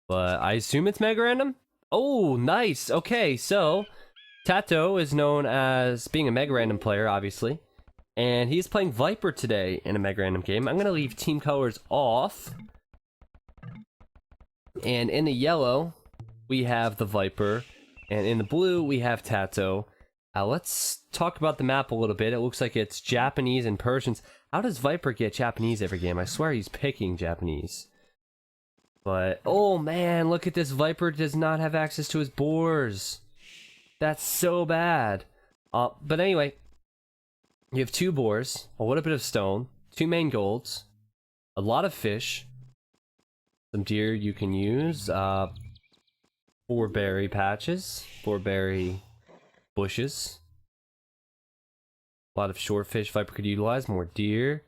But I assume it's MegaRandom? Oh, nice. Okay, so Tatoh is known as being a MegaRandom player, obviously. And he's playing Viper today in a MegaRandom game. I'm going to leave team colors off. And in the yellow, we have the Viper. And in the blue, we have Tatoh. Let's talk about the map a little bit. It looks like it's Japanese and Persians. How does Viper get Japanese every game? I swear he's picking Japanese. But, oh man, look at this. Viper does not have access to his boars. That's so bad. But anyway, you have 2 boars, a little bit of stone, 2 main golds, a lot of fish, some deer you can use, 4 berry patches, 4 berry bushes, a lot of short fish Viper could utilize, more deer.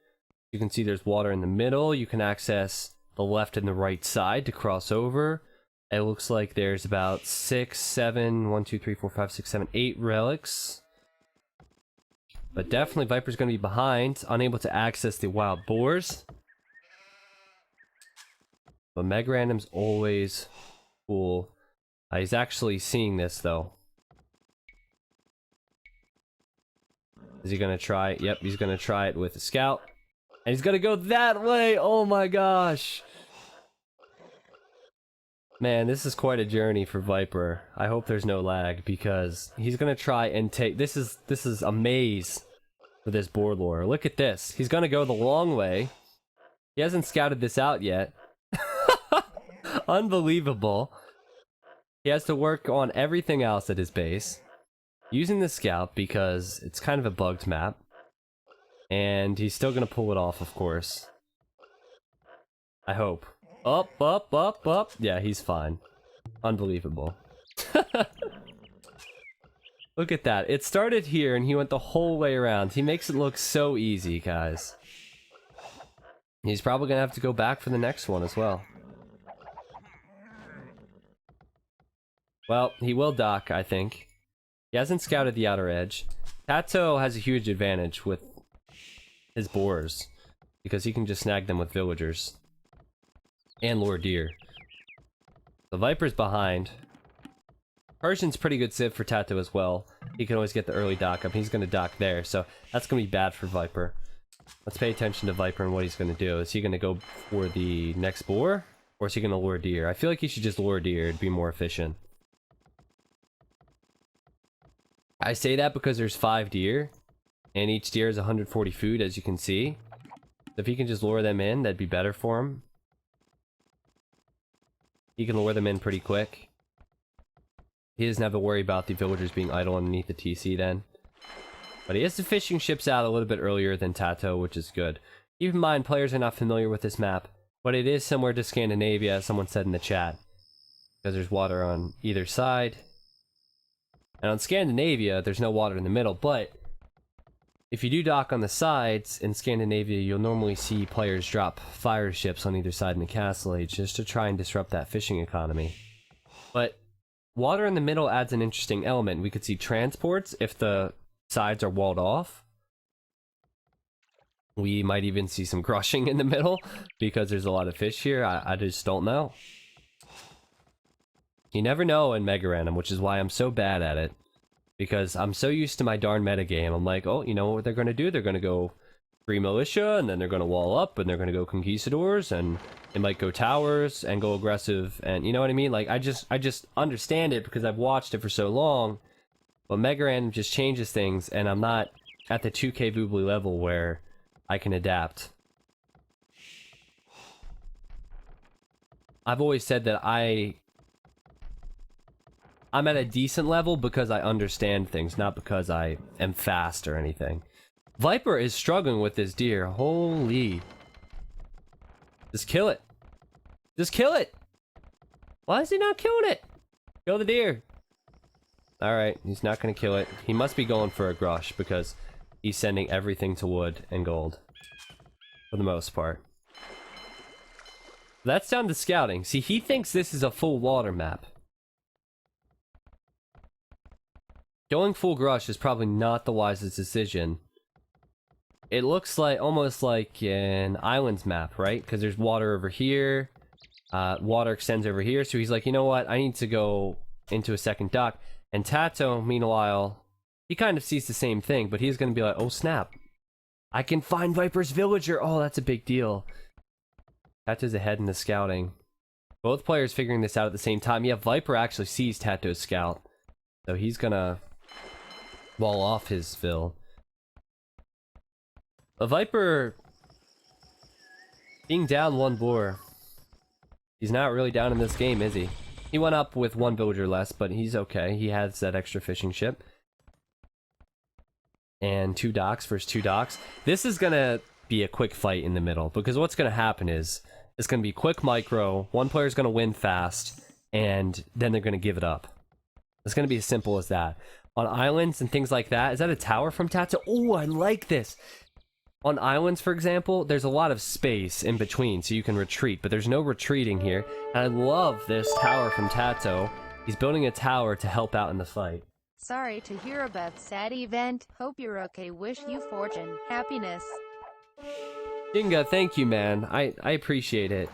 You can see there's water in the middle. You can access the left and the right side to cross over. It looks like there's about 6, 7, 1, 2, 3, 4, 5, 6, 7, 8 relics. But definitely Viper's going to be behind, unable to access the wild boars. But MegaRandom's always cool. He's actually seeing this though. Is he going to try it? Yep, he's going to try it with a scout. And he's gonna go that way! Oh my gosh! Man, this is quite a journey for Viper. I hope there's no lag, because he's gonna try and take... This is a maze for this board lore. Look at this. He's gonna go the long way. He hasn't scouted this out yet. Unbelievable. He has to work on everything else at his base. Using the scout, because it's kind of a bugged map. And he's still gonna pull it off, of course. I hope. Up, up, up, up. Yeah, he's fine. Unbelievable. Look at that. It started here and he went the whole way around. He makes it look so easy, guys. He's probably gonna have to go back for the next one as well. Well, he will dock, I think. He hasn't scouted the outer edge. Tatoh has a huge advantage with his boars, because he can just snag them with villagers and lure deer. The Viper's behind. Persian's pretty good civ for Tatoh as well. He can always get the early dock up. He's going to dock there, so that's going to be bad for Viper. Let's pay attention to Viper and what he's going to do. Is he going to go for the next boar, or is he going to lure deer? I feel like he should just lure deer. It'd be more efficient. I say that because there's 5 deer, and each deer is 140 food, as you can see. So if he can just lure them in, that'd be better for him. He can lure them in pretty quick. He doesn't have to worry about the villagers being idle underneath the TC then. But he has the fishing ships out a little bit earlier than Tatoh, which is good. Keep in mind, players are not familiar with this map, but it is similar to Scandinavia, as someone said in the chat. Because there's water on either side. And on Scandinavia, there's no water in the middle, but if you do dock on the sides, in Scandinavia, you'll normally see players drop fire ships on either side in the castle age, just to try and disrupt that fishing economy. But water in the middle adds an interesting element. We could see transports if the sides are walled off. We might even see some crushing in the middle, because there's a lot of fish here. I just don't know. You never know in MegaRandom, which is why I'm so bad at it. Because I'm so used to my darn metagame. I'm like, oh, you know what they're going to do? They're going to go free militia, and then they're going to wall up, and they're going to go conquistadors, and they might go towers, and go aggressive, and you know what I mean? Like, I just understand it because I've watched it for so long. But MegaRandom just changes things, and I'm not at the 2K Voobly level where I can adapt. I've always said that I'm at a decent level because I understand things, not because I am fast or anything. Viper is struggling with this deer. Holy. Just kill it. Just kill it. Why is he not killing it? Kill the deer. Alright, he's not going to kill it. He must be going for a grush because he's sending everything to wood and gold. For the most part. That's down to scouting. See, he thinks this is a full water map. Going full grush is probably not the wisest decision. It looks like almost like an islands map, right? Because there's water over here, Water extends over here, so he's like, you know what? I need to go into a second dock. And Tatoh, meanwhile, he kind of sees the same thing, but he's going to be like, oh snap. I can find Viper's villager. Oh, that's a big deal. Tatoh's ahead in the scouting. Both players figuring this out at the same time. Yeah, Viper actually sees Tatoh's scout. So he's going to wall off his Vil. A Viper being down one boar. He's not really down in this game, is he? He went up with one villager less, but he's okay. He has that extra fishing ship. And 2 docks versus 2 docks. This is gonna be a quick fight in the middle, because what's gonna happen is it's gonna be quick micro, one player's gonna win fast, and then they're gonna give it up. It's gonna be as simple as that. On islands and things like that, is that a tower from Tatoh? Oh, I like this! On islands, for example, there's a lot of space in between, so you can retreat, but there's no retreating here. And I love this tower from Tatoh. He's building a tower to help out in the fight. Sorry to hear about sad event. Hope you're okay. Wish you fortune, happiness. Jinga, thank you, man. I appreciate it.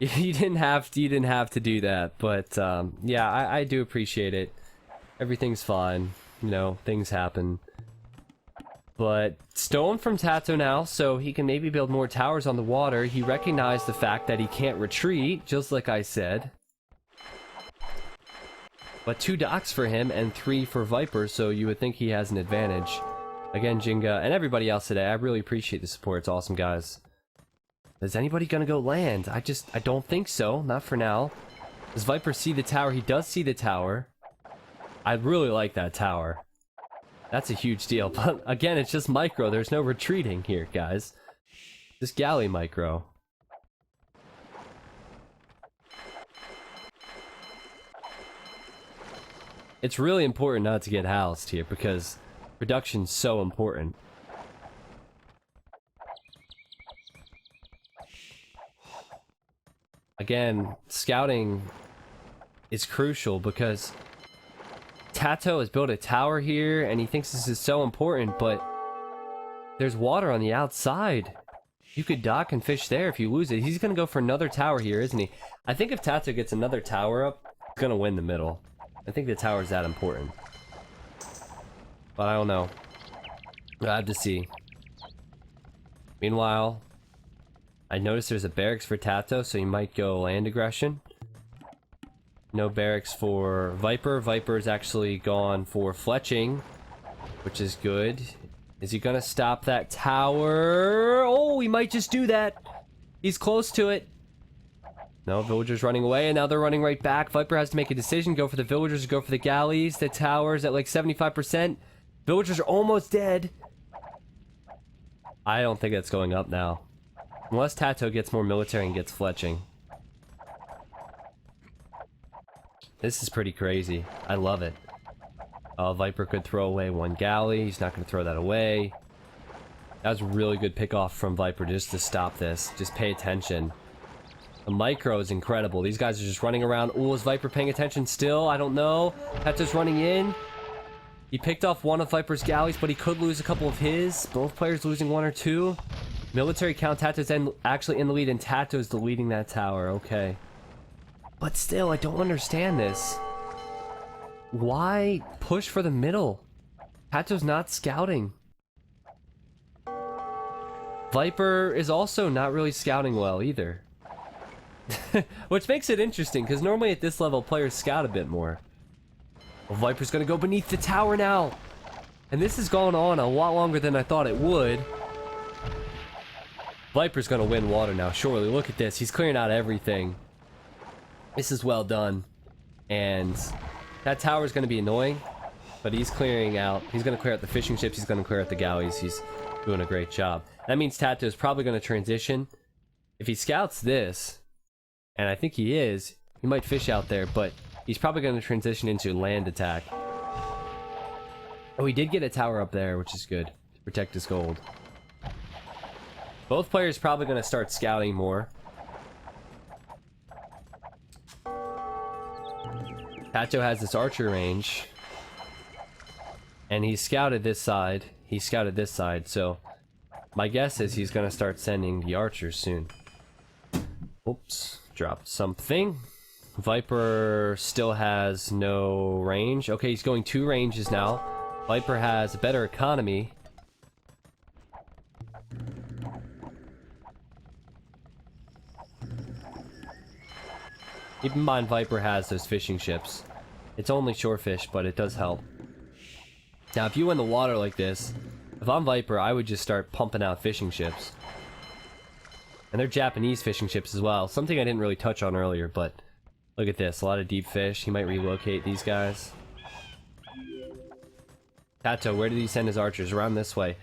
You didn't have to do that, but yeah, I do appreciate it. Everything's fine. You know, things happen. But stolen from Tatoh now, so he can maybe build more towers on the water. He recognized the fact that he can't retreat, just like I said. But 2 docks for him and 3 for Viper, so you would think he has an advantage. Again, Jinga, and everybody else today, I really appreciate the support. It's awesome, guys. Is anybody gonna go land? I don't think so. Not for now. Does Viper see the tower? He does see the tower. I really like that tower. That's a huge deal. But again, it's just micro. There's no retreating here, guys. Just galley micro. It's really important not to get housed here, because production's so important. Again, scouting is crucial, because Tatoh has built a tower here, and he thinks this is so important, but there's water on the outside. You could dock and fish there if you lose it. He's going to go for another tower here, isn't he? I think if Tatoh gets another tower up, he's going to win the middle. I think the tower's that important. But I don't know. We'll have to see. Meanwhile, I noticed there's a barracks for Tatoh, so he might go land aggression. No barracks for Viper. Viper's actually gone for fletching, which is good. Is he gonna stop that tower? Oh, he might just do that. He's close to it. No, villagers running away, and now they're running right back. Viper has to make a decision. Go for the villagers or go for the galleys. The tower's at like 75%. Villagers are almost dead. I don't think that's going up now. Unless Tatoh gets more military and gets fletching. This is pretty crazy. I love it. Viper could throw away 1 galley. He's not going to throw that away. That was a really good pick off from Viper just to stop this. Just pay attention. The micro is incredible. These guys are just running around. Ooh, is Viper paying attention still? I don't know. Tatoh's running in. He picked off 1 of Viper's galleys, but he could lose a couple of his. Both players losing 1 or 2. Military count. Tatoh's actually in the lead, and Tatoh's leading that tower. Okay. But still, I don't understand this. Why push for the middle? Tatoh's not scouting. Viper is also not really scouting well either. Which makes it interesting, because normally at this level, players scout a bit more. Well, Viper's gonna go beneath the tower now! And this has gone on a lot longer than I thought it would. Viper's gonna win water now, surely. Look at this, he's clearing out everything. This is well done. And that tower is going to be annoying, but he's clearing out. He's going to clear out the fishing ships. He's going to clear out the galleys. He's doing a great job. That means Tatoh is probably going to transition. If he scouts this, and I think he is, he might fish out there, but he's probably going to transition into land attack. Oh, he did get a tower up there, which is good to protect his gold. Both players probably going to start scouting more. Tatoh has this archer range, and he scouted this side. He scouted this side, so my guess is he's going to start sending the archers soon. Oops, dropped something. Viper still has no range. Okay, he's going 2 ranges now. Viper has a better economy. Keep in mind Viper has those fishing ships. It's only shore fish, but it does help. Now, if you win the water like this, if I'm Viper, I would just start pumping out fishing ships. And they're Japanese fishing ships as well. Something I didn't really touch on earlier, but look at this. A lot of deep fish. He might relocate these guys. Tatoh, where did he send his archers? Around this way.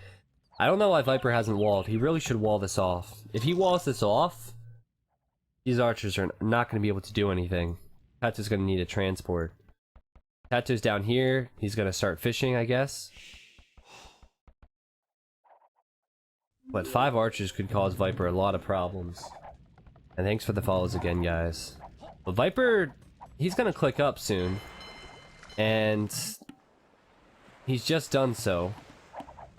I don't know why Viper hasn't walled. He really should wall this off. If he walls this off, these archers are not going to be able to do anything. Tato's going to need a transport. Tato's down here. He's going to start fishing, I guess. But 5 archers could cause Viper a lot of problems. And thanks for the follows again, guys. But Viper, he's going to click up soon. And he's just done so.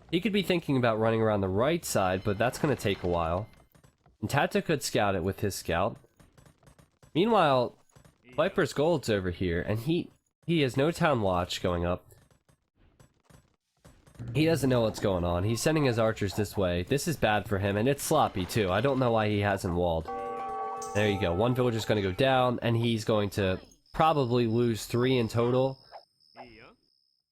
He could be thinking about running around the right side, but that's going to take a while. And Tatoh could scout it with his scout. Meanwhile, Viper's gold's over here, and he has no town watch going up. He doesn't know what's going on. He's sending his archers this way. This is bad for him, and it's sloppy too. I don't know why he hasn't walled. There you go. 1 villager's going to go down, and he's going to probably lose 3 in total.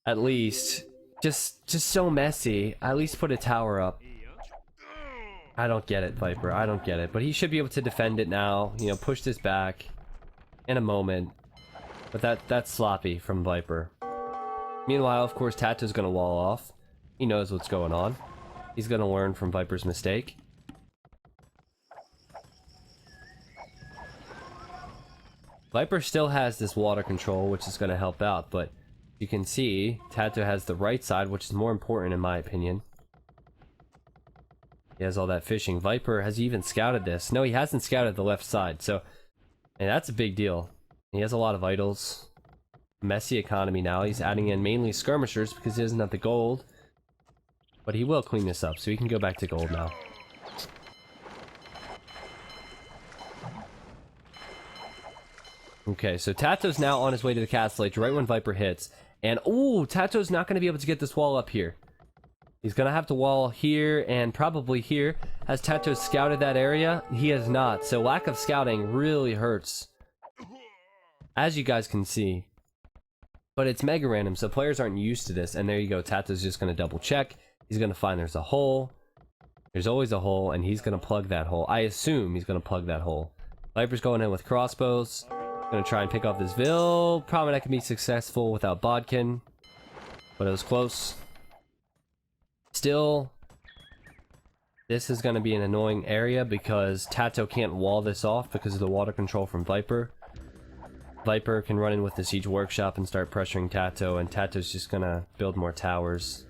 At least. Just so messy. At least put a tower up. I don't get it, Viper. I don't get it. But he should be able to defend it now. You know, push this back in a moment. But that's sloppy from Viper. Meanwhile, of course, Tato's going to wall off. He knows what's going on. He's going to learn from Viper's mistake. Viper still has this water control, which is going to help out, but you can see Tatoh has the right side, which is more important in my opinion. He has all that fishing. Viper has even scouted this. No, he hasn't scouted the left side, so and that's a big deal. He has a lot of idols. Messy economy now. He's adding in mainly skirmishers because he doesn't have the gold. But he will clean this up, so he can go back to gold now. Okay, so Tato's now on his way to the castle age right when Viper hits. And, ooh, Tato's not going to be able to get this wall up here. He's going to have to wall here and probably here. Has Tatoh scouted that area? He has not, so lack of scouting really hurts. As you guys can see. But it's MegaRandom, so players aren't used to this. And there you go, Tato's just going to double check. He's going to find there's a hole. There's always a hole, and he's going to plug that hole. I assume he's going to plug that hole. Viper's going in with crossbows. Going to try and pick off this Vil. Probably not going to be successful without Bodkin. But it was close. Still, this is going to be an annoying area because Tatoh can't wall this off because of the water control from Viper. Viper can run in with the siege workshop and start pressuring Tatoh, and Tato's just going to build more towers.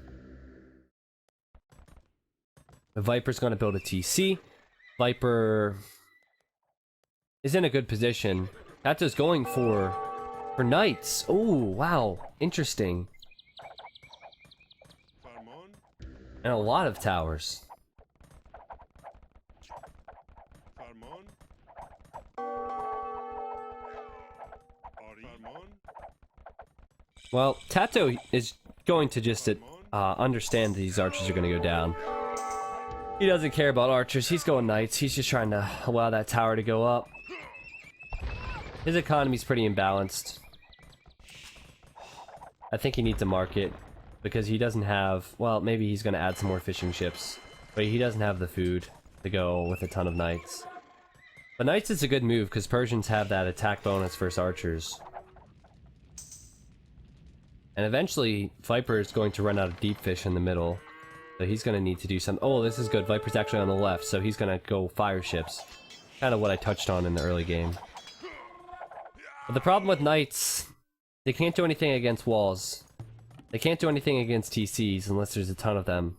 The Viper's going to build a TC. Viper is in a good position. Tato's going for knights. Oh, wow. Interesting. And a lot of towers. Well, Tatoh is going to just understand these archers are going to go down. He doesn't care about archers. He's going knights. He's just trying to allow that tower to go up. His economy's pretty imbalanced. I think he needs a market because he doesn't have... Well, maybe he's going to add some more fishing ships. But he doesn't have the food to go with a ton of knights. But knights is a good move because Persians have that attack bonus versus archers. And eventually, Viper is going to run out of deep fish in the middle. So he's going to need to do some... Oh, this is good. Viper's actually on the left, so he's going to go fire ships. Kind of what I touched on in the early game. But the problem with knights, they can't do anything against walls. They can't do anything against TCs unless there's a ton of them.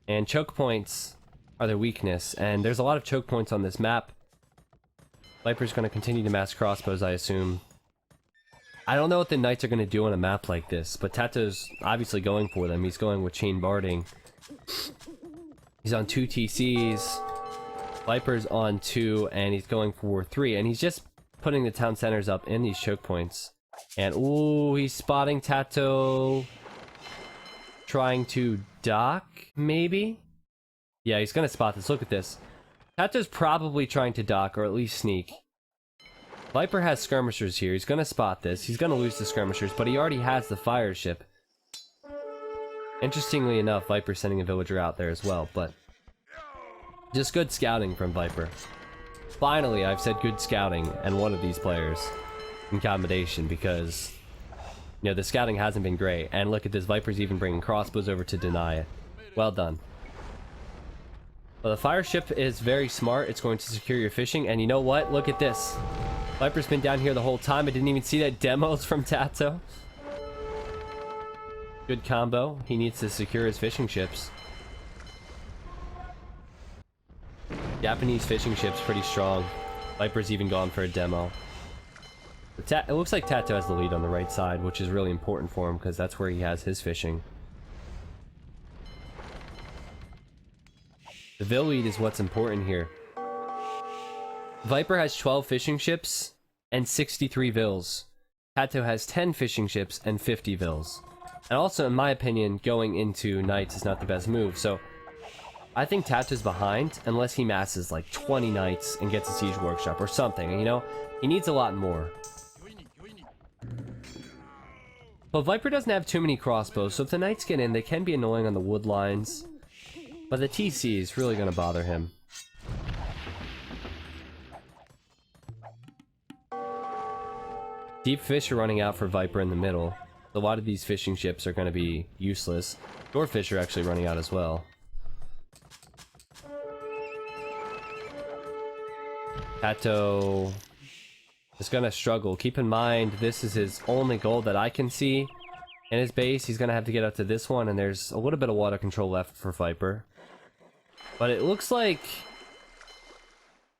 And choke points are their weakness, and there's a lot of choke points on this map. Viper's going to continue to mass crossbows, I assume. I don't know what the knights are going to do on a map like this, but Tato's obviously going for them. He's going with chain barding. He's on 2 TCs. Viper's on 2, and he's going for 3, and he's just putting the town centers up in these choke points. And, ooh, he's spotting Tatoh. Trying to dock, maybe? Yeah, he's gonna spot this. Look at this. Tato's probably trying to dock, or at least sneak. Viper has skirmishers here. He's gonna spot this. He's gonna lose the skirmishers, but he already has the fire ship. Interestingly enough, Viper's sending a villager out there as well, but just good scouting from Viper. Finally, I've said good scouting and one of these players in combination, because you know the scouting hasn't been great. And look at this, Viper's even bringing crossbows over to deny it. Well done. Well, the fire ship is very smart. It's going to secure your fishing, and you know what? Look at this. Viper's been down here the whole time. I didn't even see that demos from Tatoh. Good combo. He needs to secure his fishing ships. Japanese fishing ship's pretty strong. Viper's even gone for a demo. It looks like Tatoh has the lead on the right side, which is really important for him because that's where he has his fishing. The Vil lead is what's important here. Viper has 12 fishing ships and 63 Vils. Tatoh has 10 fishing ships and 50 Vils. And also, in my opinion, going into Knights is not the best move, so I think Tato's behind unless he masses like 20 Knights and gets a Siege Workshop or something, you know? He needs a lot more. But Viper doesn't have too many crossbows, so if the Knights get in, they can be annoying on the wood lines. But the TC is really going to bother him. Deep fish are running out for Viper in the middle. A lot of these fishing ships are going to be useless. Dwarfish are actually running out as well. Tatoh is going to struggle. Keep in mind, this is his only goal that I can see in his base. He's going to have to get up to this one, and there's a little bit of water control left for Viper. But it looks like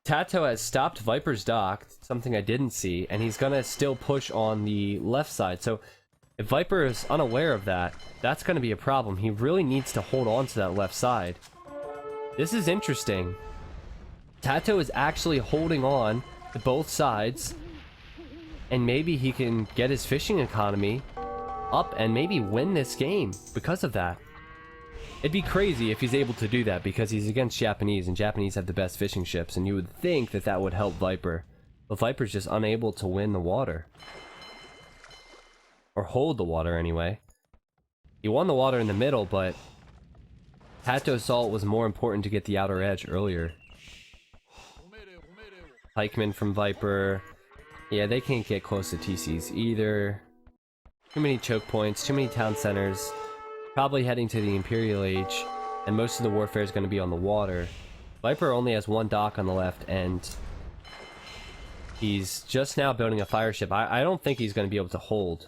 Tatoh has stopped Viper's dock, something I didn't see, and he's going to still push on the left side. So if Viper is unaware of that, that's going to be a problem. He really needs to hold on to that left side. This is interesting. Tatoh is actually holding on to both sides, and maybe he can get his fishing economy up and maybe win this game because of that. It'd be crazy if he's able to do that because he's against Japanese, and Japanese have the best fishing ships, and you would think that that would help Viper. But Viper's just unable to win the water. Or hold the water, anyway. He won the water in the middle, but Tatoh saw it was more important to get the outer edge earlier. Pikemen from Viper. Yeah, they can't get close to TCs either. Too many choke points, too many town centers. Probably heading to the Imperial Age, and most of the warfare is going to be on the water. Viper only has one dock on the left, and he's just now building a fire ship. I don't think he's going to be able to hold.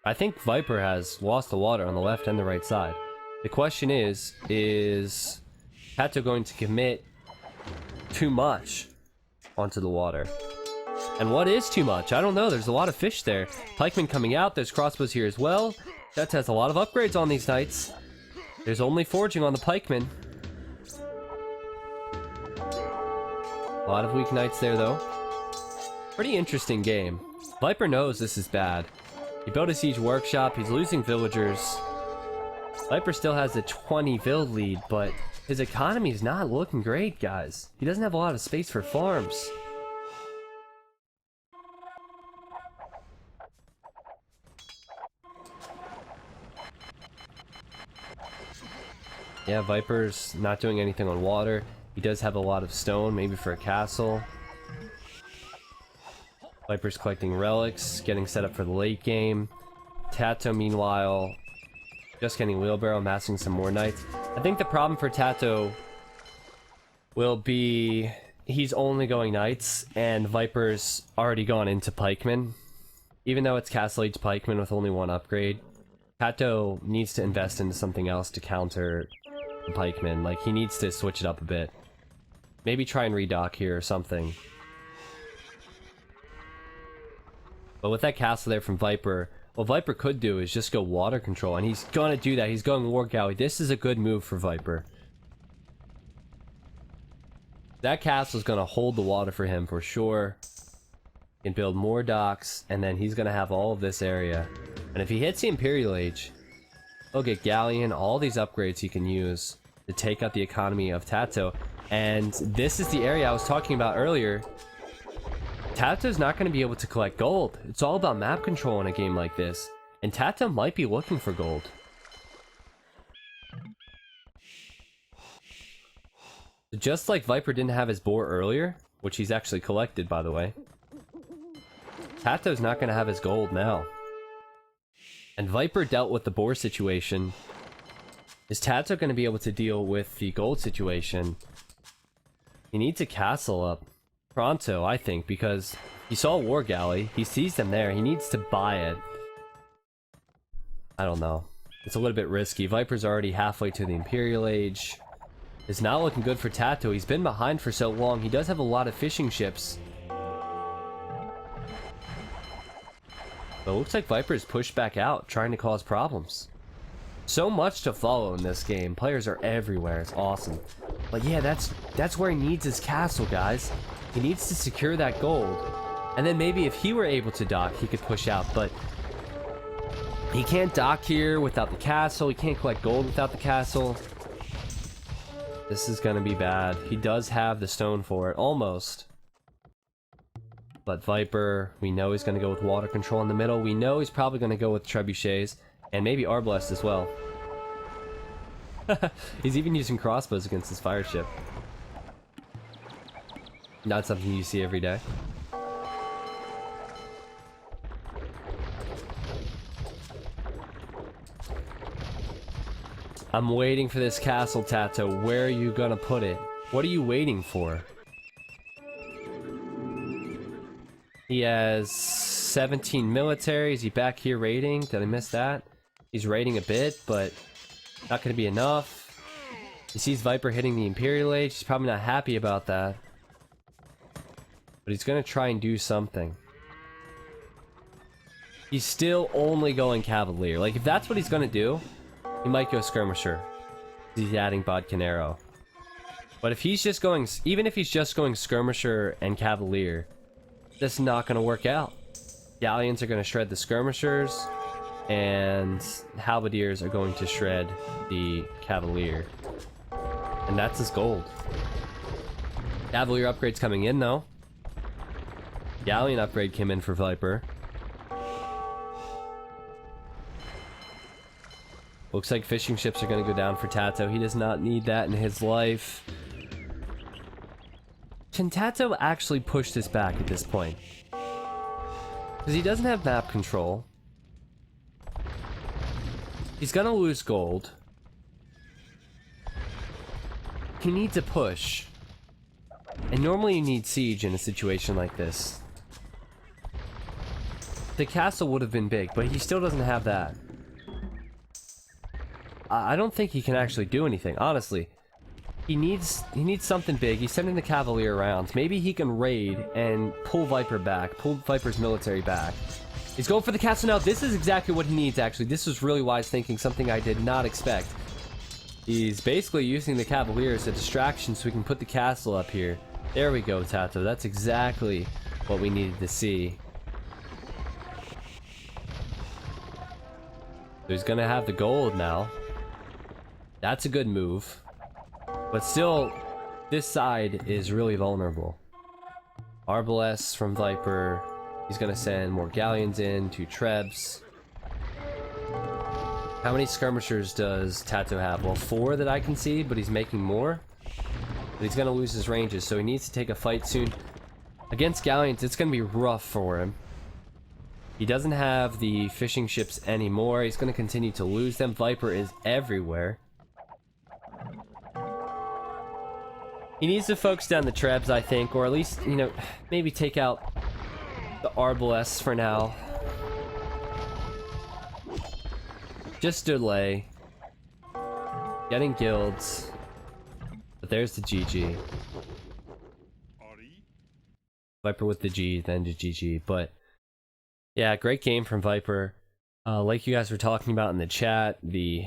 I think Viper has lost the water on the left and the right side. The question is Tatoh going to commit too much onto the water? And what is too much? I don't know. There's a lot of fish there. Pikemen coming out. There's crossbows here as well. That has a lot of upgrades on these knights. There's only forging on the pikemen. A lot of weak knights there, though. Pretty interesting game. Viper knows this is bad. He built a siege workshop. He's losing villagers. Viper still has a 20 vil lead, but his economy is not looking great, guys. He doesn't have a lot of space for farms. Yeah, Viper's not doing anything on water. He does have a lot of stone, maybe for a castle. Viper's collecting relics, getting set up for the late game. Tatoh, meanwhile, just getting wheelbarrow, amassing some more knights. I think the problem for Tatoh will be he's only going knights, and Viper's already gone into pikemen. Even though it's Castle Age pikemen with only one upgrade, Tatoh needs to invest into something else to counter the pikemen. Like, he needs to switch it up a bit. Maybe try and redock here or something. But with that castle there from Viper, what Viper could do is just go water control, and he's gonna do that. He's going War Galley. This is a good move for Viper. That castle's gonna hold the water for him for sure. He can build more docks, and then he's gonna have all of this area. And if he hits the Imperial Age, he'll get Galleon, all these upgrades he can use to take out the economy of Tatoh. And this is the area I was talking about earlier. Tato's not going to be able to collect gold. It's all about map control in a game like this. And Tatoh might be looking for gold. Just like Viper didn't have his boar earlier, which he's actually collected, by the way, Tato's not going to have his gold now. And Viper dealt with the boar situation. Is Tatoh going to be able to deal with the gold situation? He needs a castle up pronto, I think, because he saw a war galley. He sees them there. He needs to buy it. I don't know. It's a little bit risky. Viper's already halfway to the Imperial Age. It's not looking good for Tatoh. He's been behind for so long. He does have a lot of fishing ships. But it looks like Viper's pushed back out, trying to cause problems. So much to follow in this game. Players are everywhere. It's awesome. But yeah, that's where he needs his castle, guys. He needs to secure that gold. And then maybe if he were able to dock, he could push out. But he can't dock here without the castle. He can't collect gold without the castle. This is gonna be bad. He does have the stone for it, almost. But Viper, we know he's gonna go with water control in the middle. We know he's probably gonna go with trebuchets. And maybe Arbalest as well. He's even using crossbows against his fire ship. Not something you see every day. I'm waiting for this castle, Tatoh. Where are you gonna put it? What are you waiting for? He has 17 military. Is he back here raiding? Did I miss that? He's raiding a bit, but not going to be enough. He sees Viper hitting the Imperial Age. He's probably not happy about that. But he's going to try and do something. He's still only going Cavalier. Like, if that's what he's going to do, he might go Skirmisher. He's adding Bodkin Arrow. But if he's just going... Even if he's just going Skirmisher and Cavalier, that's not going to work out. Galleons are going to shred the Skirmishers, and Halberdiers are going to shred the Cavalier. And that's his gold. Cavalier upgrade's coming in, though. Galleon upgrade came in for Viper. Looks like fishing ships are going to go down for Tatoh. He does not need that in his life. Can Tatoh actually push this back at this point? Because he doesn't have map control. He's gonna lose gold. He needs a push. And normally you need siege in a situation like this. The castle would have been big, but he still doesn't have that. I don't think he can actually do anything, honestly. He needs something big. He's sending the Cavalier around. Maybe he can raid and pull Viper back, pull Viper's military back. He's going for the castle now. This is exactly what he needs, actually. This was really wise thinking, something I did not expect. He's basically using the Cavalier as a distraction so we can put the castle up here. There we go, Tatoh. That's exactly what we needed to see. So he's gonna have the gold now. That's a good move. But still, this side is really vulnerable. Arbalest from Viper. He's gonna send more galleons in, 2 trebs. How many skirmishers does Tatoh have? Well, 4 that I can see, but he's making more. But he's gonna lose his ranges, so he needs to take a fight soon. Against galleons, it's gonna be rough for him. He doesn't have the fishing ships anymore. He's gonna continue to lose them. Viper is everywhere. He needs to focus down the trebs, I think, or at least, you know, maybe take out the Arbalest for now. Just delay. Getting guilds. But there's the GG. Viper with the G, then the GG. But yeah, great game from Viper. Like you guys were talking about in the chat, the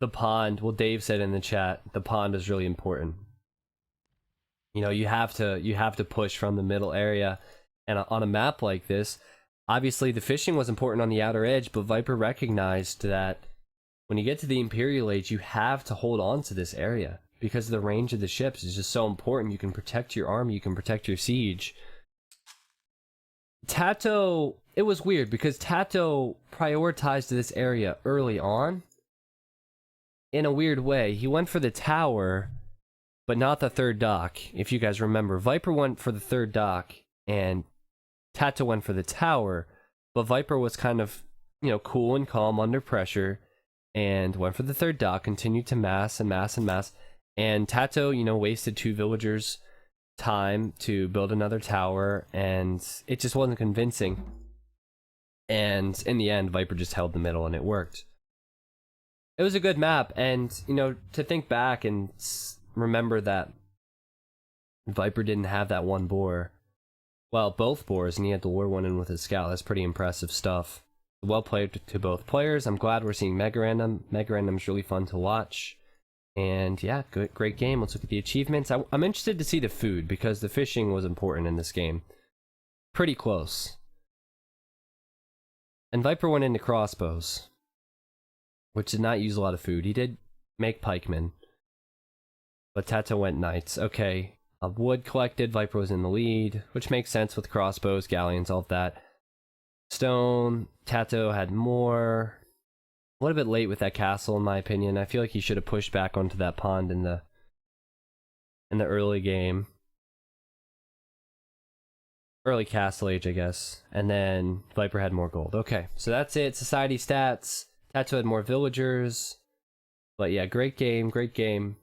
the pond, well, Dave said in the chat, the pond is really important. You know, you have to push from the middle area, and on a map like this, obviously the fishing was important on the outer edge, but Viper recognized that when you get to the Imperial Age, you have to hold on to this area because the range of the ships is just so important. You can protect your army, you can protect your siege. Tatoh, it was weird because Tatoh prioritized this area early on in a weird way. He went for the tower, but not the third dock. If you guys remember, Viper went for the third dock and Tatoh went for the tower, but Viper was kind of, you know, cool and calm under pressure and went for the third dock, continued to mass and mass and mass, and Tatoh, you know, wasted 2 villagers' time to build another tower, and it just wasn't convincing. And in the end, Viper just held the middle and it worked. It was a good map, and, you know, to think back and remember that Viper didn't have that one boar. Well, both boars, and he had to lure one in with his scout. That's pretty impressive stuff. Well played to both players. I'm glad we're seeing MegaRandom. MegaRandom's really fun to watch. And yeah, great game. Let's look at the achievements. I'm interested to see the food, because the fishing was important in this game. Pretty close. And Viper went into crossbows, which did not use a lot of food. He did make pikemen, but Tatoh went knights. Okay, wood collected, Viper was in the lead, which makes sense with crossbows, galleons, all of that. Stone, Tatoh had more. A little bit late with that castle, in my opinion. I feel like he should have pushed back onto that pond in the early game. Early castle age, I guess. And then Viper had more gold. Okay, so that's it. Society stats. Tatoh had more villagers. But yeah, great game, great game.